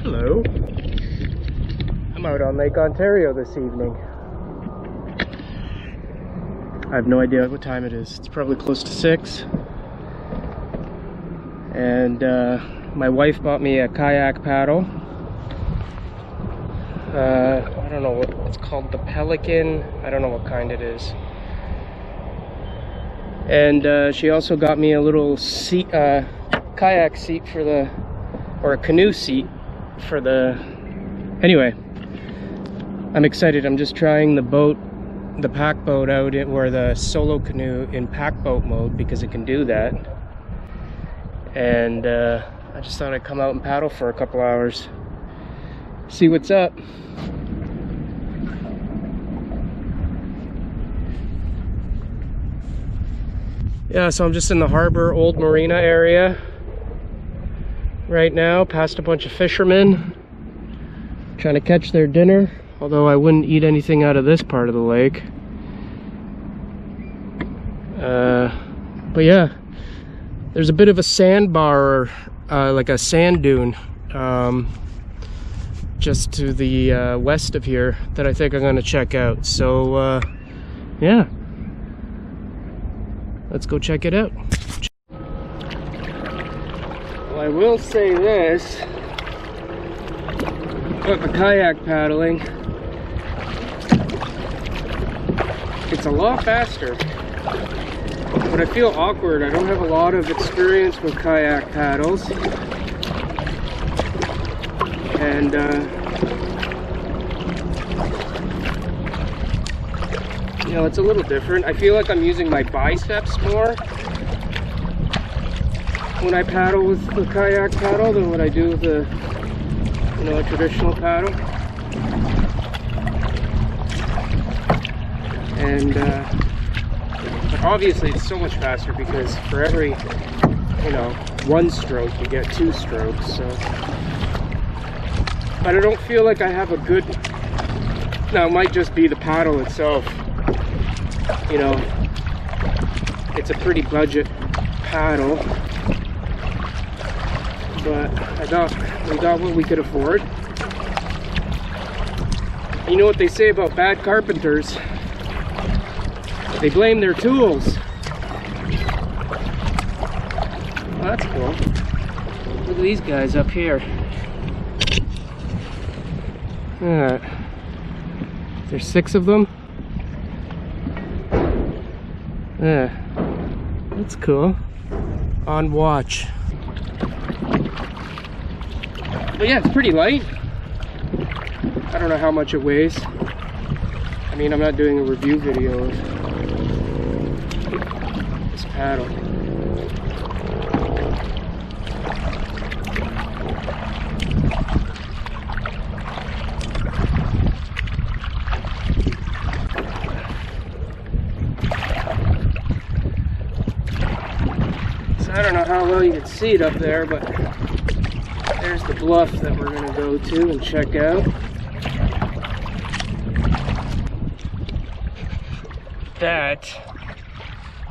Hello. I'm out on Lake Ontario this evening. I have no idea what time it is. It's probably close to 6. And my wife bought me a kayak paddle. I don't know what it's called, the Pelican. I don't know what kind it is. And she also got me a little seat, kayak seat for the, or a canoe seat for the, anyway, I'm excited. I'm just trying the boat, the Packboat out, or the solo canoe in Packboat mode because it can do that. And I just thought I'd come out and paddle for a couple hours, see what's up. Yeah, so I'm just in the harbor, old marina area right now, past a bunch of fishermen trying to catch their dinner, although I wouldn't eat anything out of this part of the lake. But yeah, there's a bit of a sandbar, like a sand dune, just to the west of here that I think I'm going to check out. So yeah, let's go check it out. Well, I will say this about the kayak paddling: it's a lot faster, but I feel awkward. I don't have a lot of experience with kayak paddles, and you know, it's a little different. I feel like I'm using my biceps more when I paddle with the kayak paddle than what I do with the, you know, a traditional paddle. And but obviously it's so much faster because for every, you know, 1 stroke you get 2 strokes. So, but I don't feel like I have a good, now it might just be the paddle itself. You know, it's a pretty budget paddle, but we got what we could afford. You know what they say about bad carpenters? They blame their tools. Well, that's cool. Look at these guys up here. There's 6 of them. Yeah, that's cool. On watch. But yeah, it's pretty light. I don't know how much it weighs. I mean, I'm not doing a review video of this paddle. I don't know how well you can see it up there, but there's the bluff that we're going to go to and check out.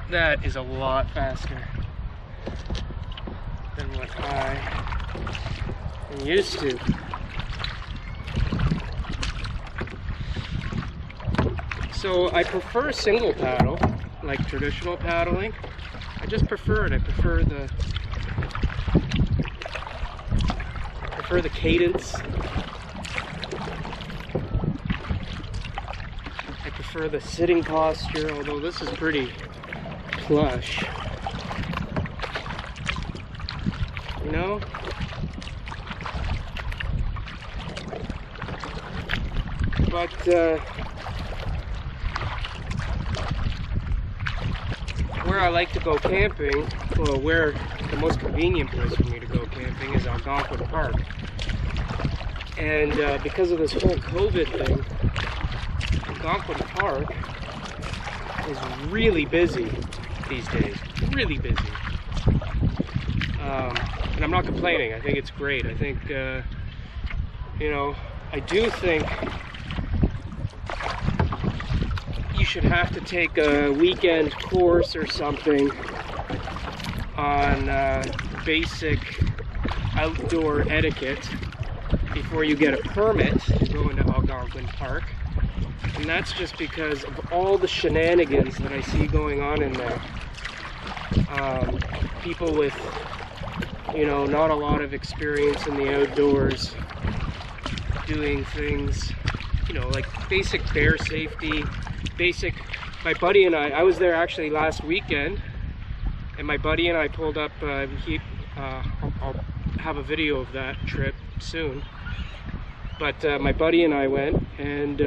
That is a lot faster than what I am used to. So I prefer single paddle, like traditional paddling. I just prefer it. I prefer the cadence. I prefer the sitting posture, although this is pretty plush. You know? But where I like to go camping, well, where the most convenient place for me to go camping is Algonquin Park. And because of this whole COVID thing, Algonquin Park is really busy these days. Really busy. And I'm not complaining. I think it's great. I think, you know, I do think you should have to take a weekend course or something on basic outdoor etiquette before you get a permit to go into Algonquin Park. And that's just because of all the shenanigans that I see going on in there. People with, you know, not a lot of experience in the outdoors, doing things, you know, like basic bear safety, my buddy and I was there actually last weekend, and my buddy and I pulled up, I'll have a video of that trip soon, but my buddy and I went, and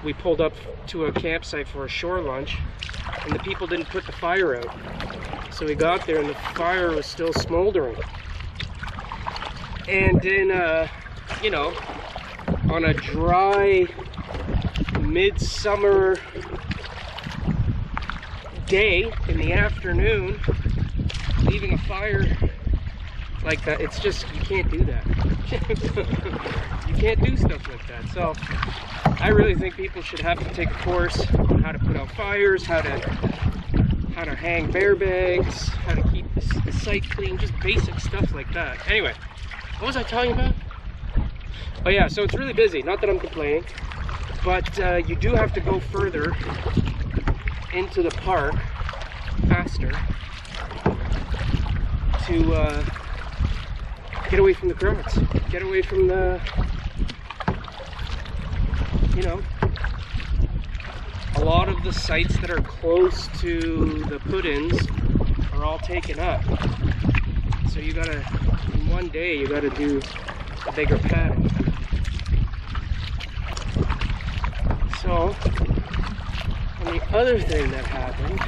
we pulled up to a campsite for a shore lunch, and the people didn't put the fire out. So we got there and the fire was still smoldering. And then, you know, on a dry midsummer day in the afternoon, leaving a fire like that, it's just, you can't do that. You can't do stuff like that. So I really think people should have to take a course on how to put out fires, how to hang bear bags, how to keep the site clean, just basic stuff like that. Anyway, what was I talking about? Oh yeah, so it's really busy, not that I'm complaining, but you do have to go further into the park faster to get away from the crowds, get away from the, you know, a lot of the sites that are close to the put-ins are all taken up. So you gotta, in one day, you gotta do a bigger paddle. So, and the other thing that happened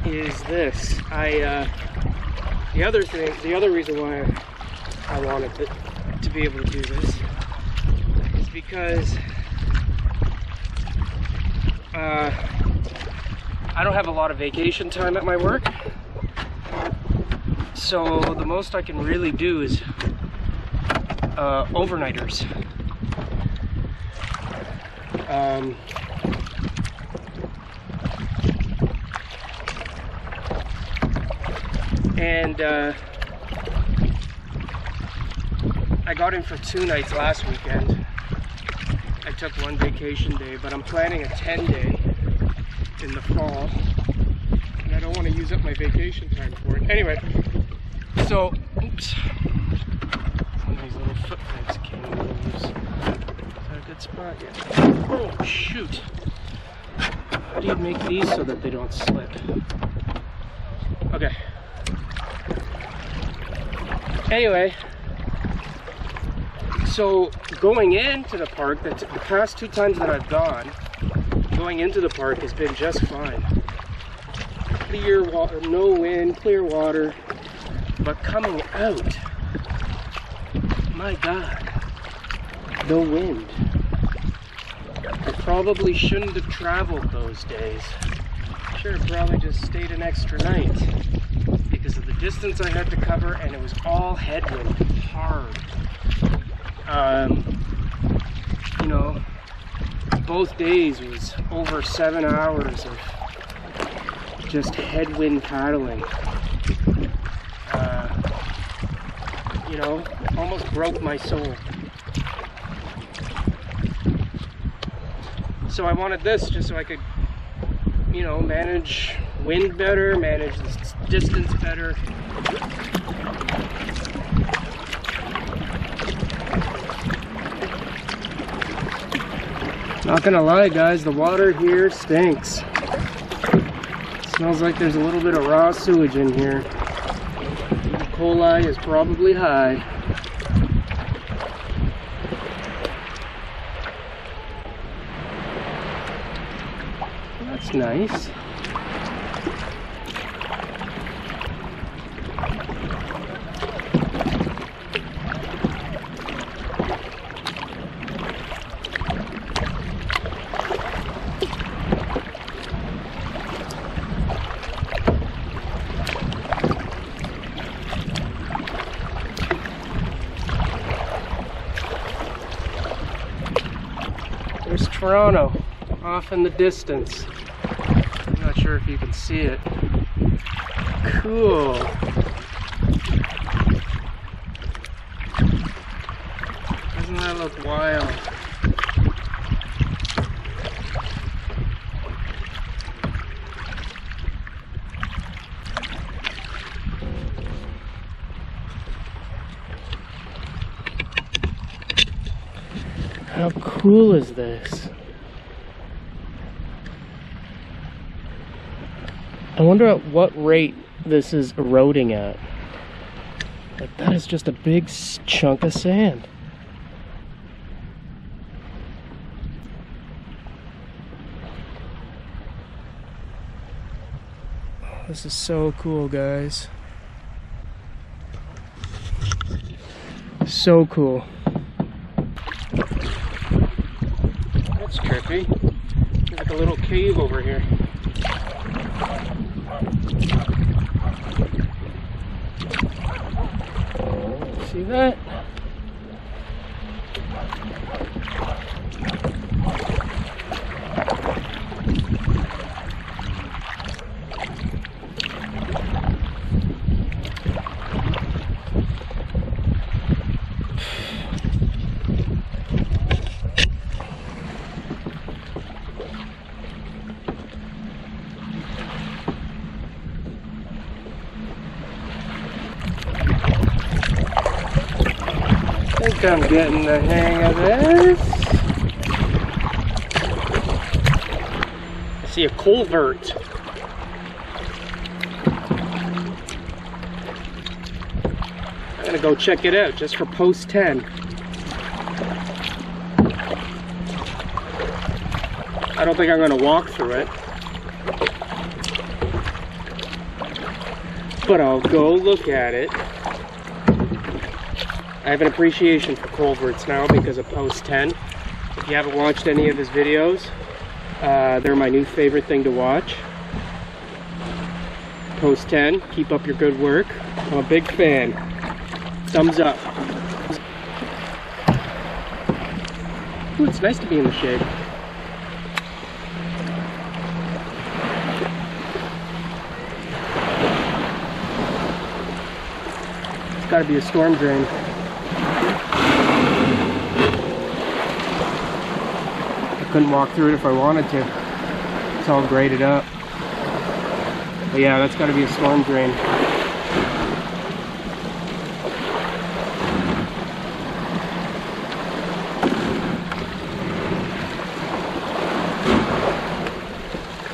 is this. The other reason why I wanted to be able to do this is because I don't have a lot of vacation time at my work, so the most I can really do is overnighters. And I got in for 2 nights last weekend. I took 1 vacation day, but I'm planning a 10-day in the fall, and I don't want to use up my vacation time for it. Anyway, so, oops, one of these little footprints came loose. Is that a good spot? Yeah. Oh, shoot. How do you make these so that they don't slip? Okay. Anyway, so going into the park, the past 2 times that I've gone, going into the park has been just fine. Clear water, no wind, clear water, but coming out, my God, no wind. I probably shouldn't have traveled those days. Should have probably just stayed an extra night because of the distance I had to cover, and it was all headwind, hard. You know, both days was over 7 hours of just headwind paddling. You know, almost broke my soul. So I wanted this just so I could, you know, manage wind better, manage the distance better. Not gonna lie, guys, the water here stinks. It smells like there's a little bit of raw sewage in here. E. coli is probably high. That's nice. There's Toronto off in the distance. I'm not sure if you can see it. Cool. that look wild? How cool is this? I wonder at what rate this is eroding at. Like, that is just a big chunk of sand. This is so cool, guys. So cool. That's trippy. There's like a little cave over here. See that? I think I'm getting the hang of this. I see a culvert. I'm gonna go check it out just for post 10. I don't think I'm gonna walk through it, but I'll go look at it. I have an appreciation for culverts now because of post 10. If you haven't watched any of his videos, they're my new favorite thing to watch. Post 10, keep up your good work. I'm a big fan. Thumbs up. Ooh, it's nice to be in the shade. It's gotta be a storm drain. Couldn't walk through it if I wanted to. It's all graded up. But yeah, that's got to be a storm drain.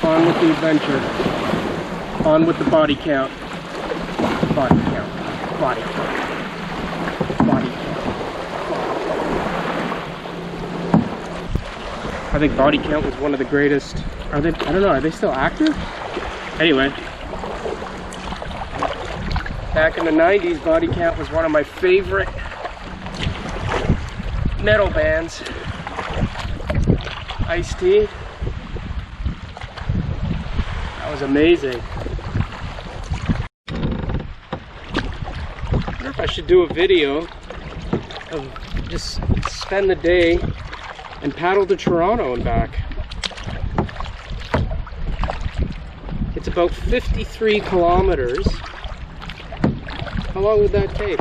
On with the adventure. On with the body count. Body count. Body count. Body count. I think Body Count was one of the greatest. Are they? I don't know. Are they still active? Anyway, back in the 90s, Body Count was one of my favorite metal bands. Ice-T. That was amazing. I wonder if I should do a video of just spend the day and paddle to Toronto and back. It's about 53 kilometers. How long would that take?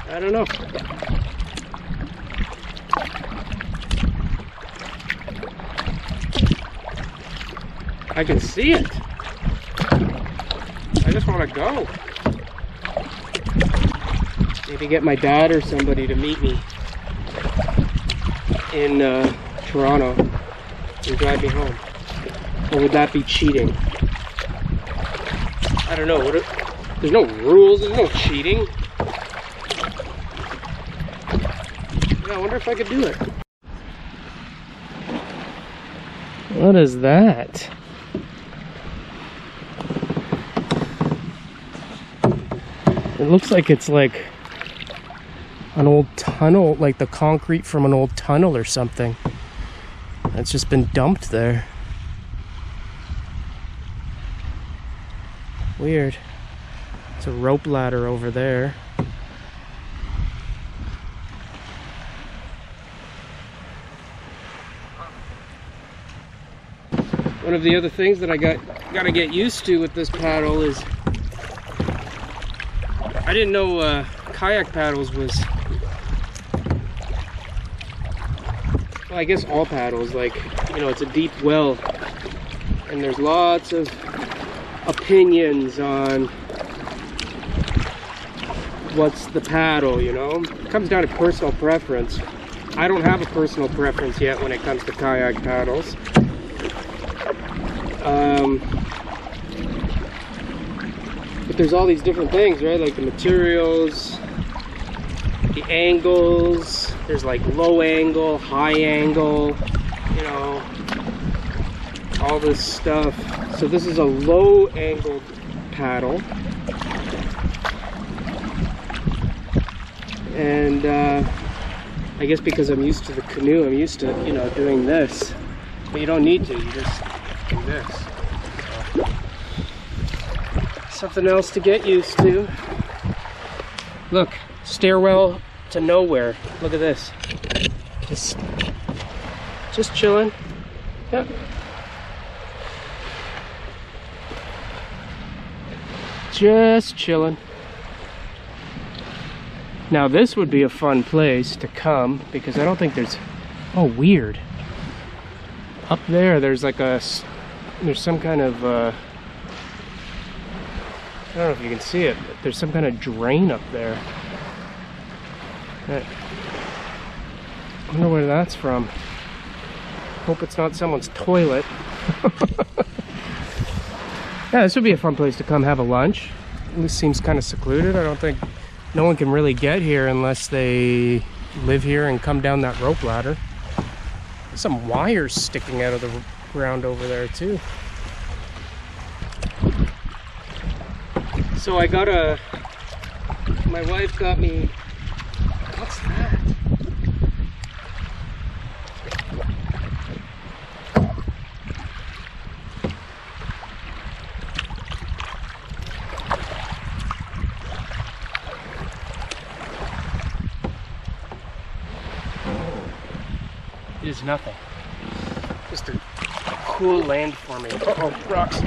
I don't know. I can see it. I just want to go. Maybe get my dad or somebody to meet me in Toronto and drive me home. Or would that be cheating? I don't know. There's no rules. There's no cheating. Yeah, I wonder if I could do it. What is that? It looks like it's like an old tunnel, like the concrete from an old tunnel or something. It's just been dumped there. Weird. There's a rope ladder over there. One of the other things that I gotta get used to with this paddle is I didn't know kayak paddles was, well, I guess all paddles, like, you know, it's a deep well, and there's lots of opinions on what's the paddle, you know? It comes down to personal preference. I don't have a personal preference yet when it comes to kayak paddles. But there's all these different things, right? Like the materials, the angles, there's like low angle, high angle, you know, all this stuff. So this is a low angled paddle. And I guess because I'm used to the canoe, I'm used to, you know, doing this. But you don't need to, you just do this. So, something else to get used to. Look, stairwell to nowhere. Look at this. Just chilling. Yep. Just chilling. Now this would be a fun place to come because I don't think there's, oh weird. Up there there's like there's some kind of, I don't know if you can see it, but there's some kind of drain up there. I wonder where that's from. Hope it's not someone's toilet. Yeah, this would be a fun place to come have a lunch. This seems kind of secluded. I don't think no one can really get here unless they live here and come down that rope ladder. There's some wires sticking out of the ground over there too. So I got my wife got me, what's that? It is nothing. Just a cool landforming. Uh-oh, rocks.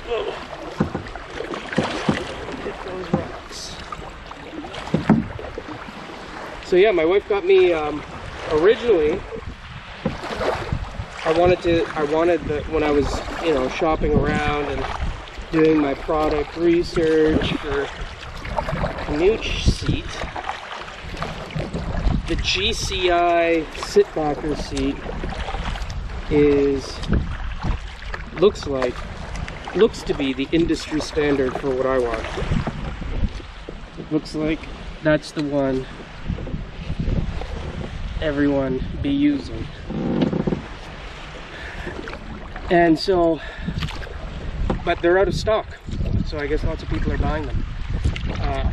Whoa. Hit those rocks. So yeah, my wife got me, originally, I wanted when I was, you know, shopping around and doing my product research for canoe seat, the GCI sit-backer seat looks to be the industry standard for what I want. It looks like that's the one everyone be using. And so, but they're out of stock, so I guess lots of people are buying them.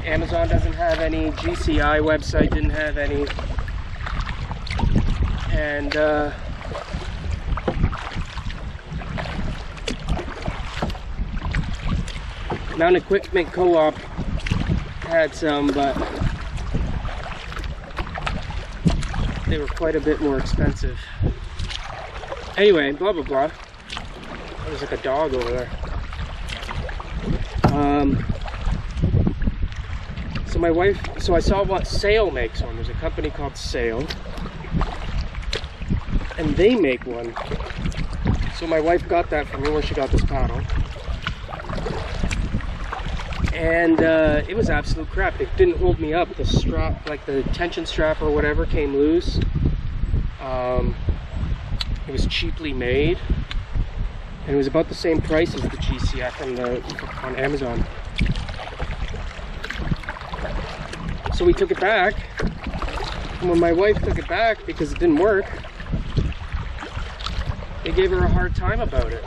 Amazon doesn't have any, GCI website didn't have any, and Mountain Equipment Co-op had some, but they were quite a bit more expensive. Anyway, blah blah blah. There's like a dog over there. So my wife, so I saw what Sail makes one. There's a company called Sail, and they make one. So my wife got that from me when she got this paddle, and it was absolute crap. It didn't hold me up. The strap, like the tension strap or whatever, came loose. It was cheaply made, and it was about the same price as the GCI on Amazon. So we took it back, and when my wife took it back because it didn't work, they gave her a hard time about it.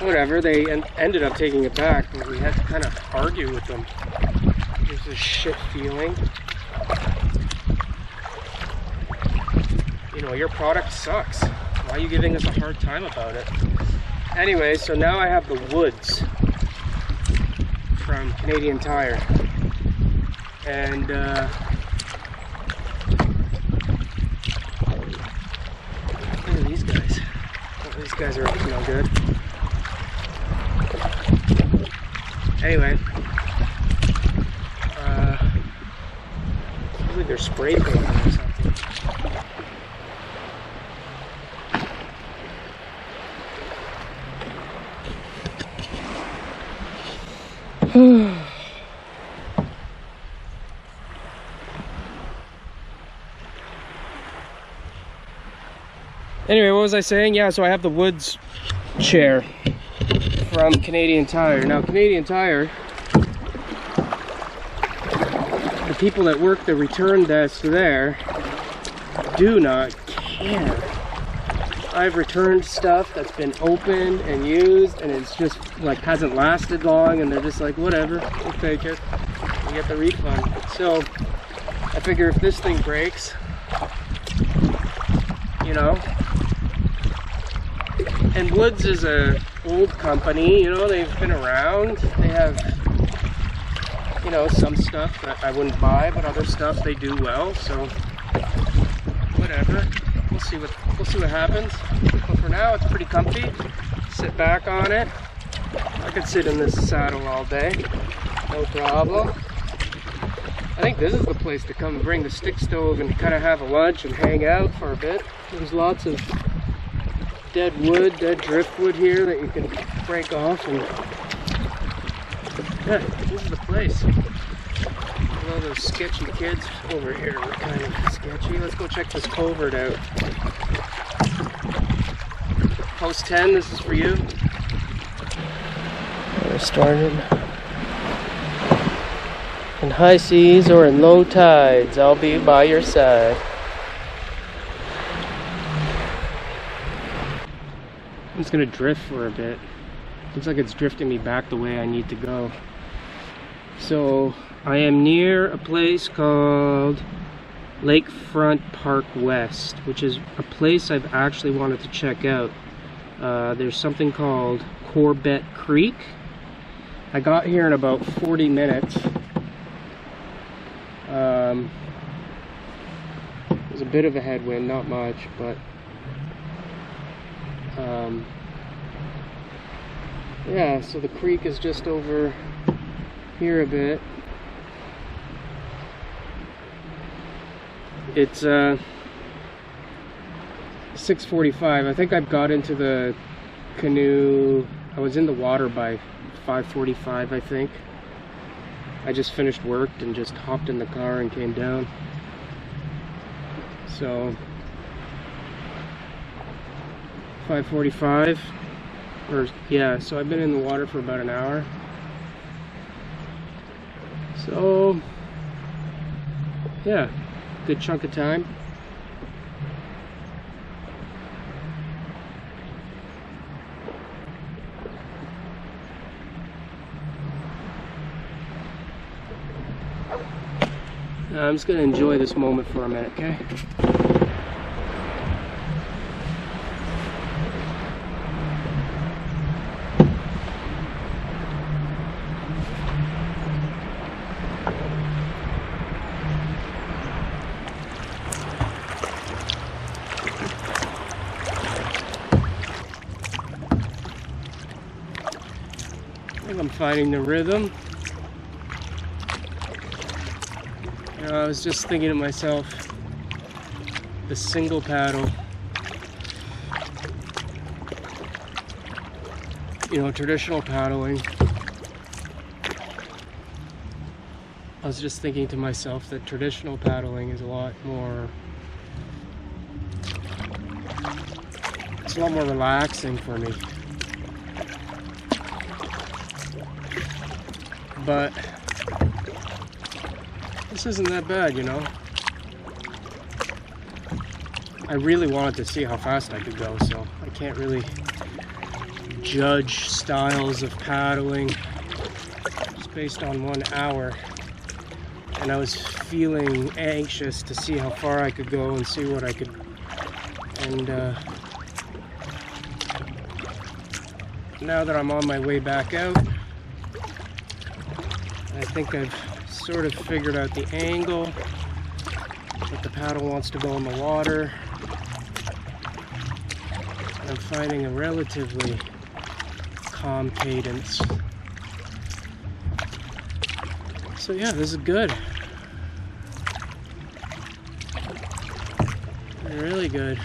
Whatever, they ended up taking it back, but we had to kind of argue with them. There's this shit feeling. You know, your product sucks. Why are you giving us a hard time about it? Anyway, so now I have the Woods from Canadian Tire, and look at these guys. guys are up to no good. Anyway, looks like they're spray painting or something. Anyway, what was I saying? Yeah, so I have the Woods chair from Canadian Tire. Now, Canadian Tire, the people that work the return desk there do not care. I've returned stuff that's been opened and used, and it's just like hasn't lasted long, and they're just like, whatever, we'll take it. You get the refund. So I figure if this thing breaks, you know. And Woods is a old company, you know, they've been around. They have, you know, some stuff that I wouldn't buy, but other stuff they do well, so whatever. We'll see what happens. But for now it's pretty comfy. Sit back on it. I could sit in this saddle all day. No problem. I think this is the place to come and bring the stick stove and kind of have a lunch and hang out for a bit. There's lots of dead wood, dead driftwood here that you can break off, and yeah, this is the place. All those sketchy kids over here were kind of sketchy. Let's go check this culvert out. Post 10, this is for you. We're starting in high seas or in low tides. I'll be by your side. I'm just gonna drift for a bit. Looks like it's drifting me back the way I need to go. So I am near a place called Lakefront Park West, which is a place I've actually wanted to check out. There's something called Corbett Creek. I got here in about 40 minutes. There's a bit of a headwind, not much, but yeah, so the creek is just over here a bit. It's 6:45. I think I've got into the canoe. I was in the water by 5:45, I think. I just finished work and just hopped in the car and came down. So 5:45, or yeah, so I've been in the water for about an hour. So yeah, good chunk of time. I'm just gonna enjoy this moment for a minute, okay? I think I'm finding the rhythm. You know, I was just thinking to myself, the single paddle, you know, traditional paddling. I was just thinking to myself that traditional paddling is a lot more, it's a lot more relaxing for me. But this isn't that bad, you know. I really wanted to see how fast I could go, so I can't really judge styles of paddling just based on 1 hour. And I was feeling anxious to see how far I could go and see what I could, and now that I'm on my way back out, I think I've sort of figured out the angle that the paddle wants to go in the water. I'm finding a relatively calm cadence. So yeah, this is good. Really good.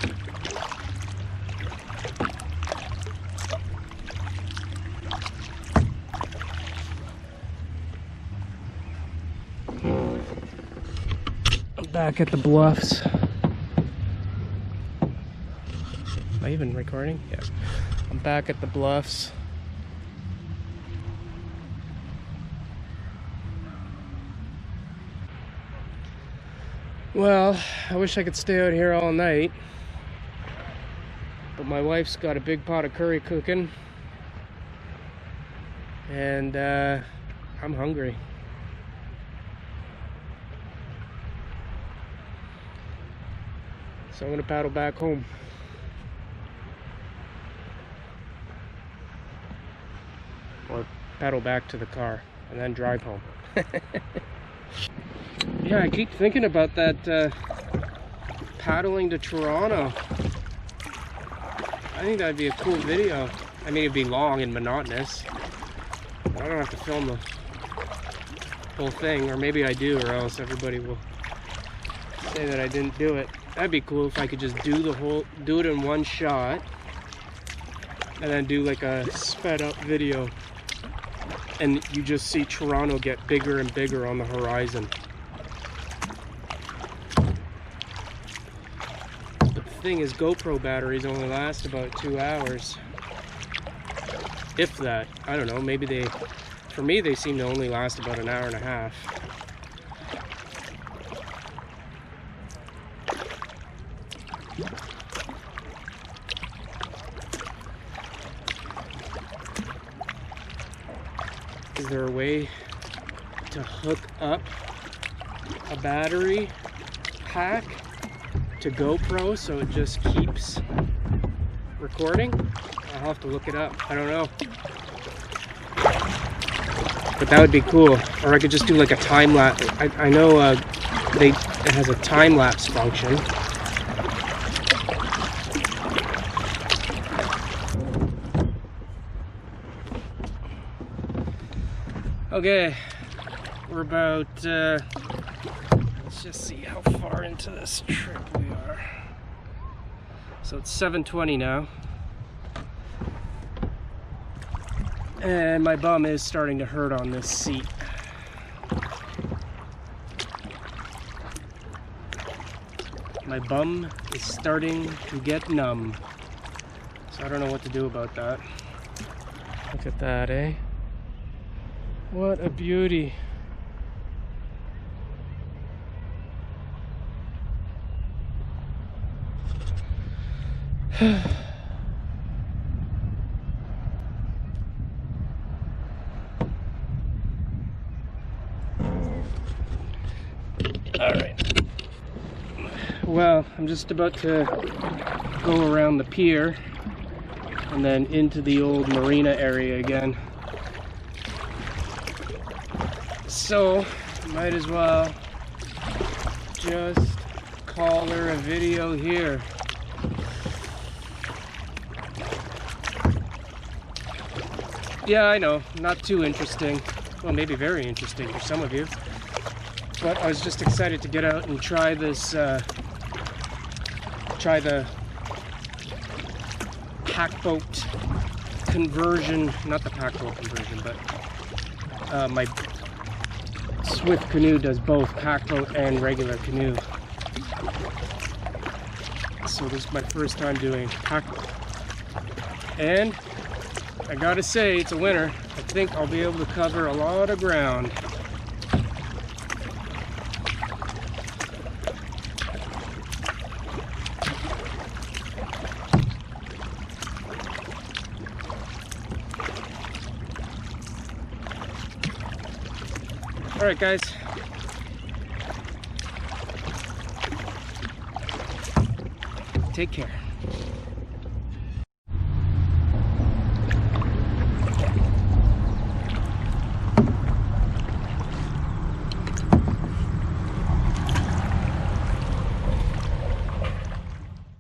I'm back at the bluffs. Am I even recording? Yeah. I'm back at the bluffs. Well, I wish I could stay out here all night, but my wife's got a big pot of curry cooking, and I'm hungry. So I'm gonna paddle back home. Or paddle back to the car and then drive home. Yeah, I keep thinking about that paddling to Toronto. I think that'd be a cool video. I mean, it'd be long and monotonous. But I don't have to film the whole thing, or maybe I do, or else everybody will say that I didn't do it. That'd be cool if I could just do it in one shot, and then do like a sped up video, and you just see Toronto get bigger and bigger on the horizon. Thing is, GoPro batteries only last about 2 hours, if that. I don't know, maybe for me they seem to only last about an hour and a half. Is there a way to hook up a battery pack to GoPro so it just keeps recording? I'll have to look it up. I don't know. But that would be cool. Or I could just do like a time lapse. I know it has a time lapse function. Okay, we're about let's just see how far into this trip we are. So it's 7:20 now. And my bum is starting to hurt on this seat. My bum is starting to get numb. So I don't know what to do about that. Look at that, eh? What a beauty. All right. Well, I'm just about to go around the pier and then into the old marina area again. So, might as well just call her a video here. Yeah, I know, not too interesting. Well, maybe very interesting for some of you. But I was just excited to get out and try this, try the Packboat conversion, not the Packboat conversion, but my Swift Canoe does both Packboat and regular canoe. So this is my first time doing Packboat. And I gotta say, it's a winner. I think I'll be able to cover a lot of ground. All right, guys. Take care.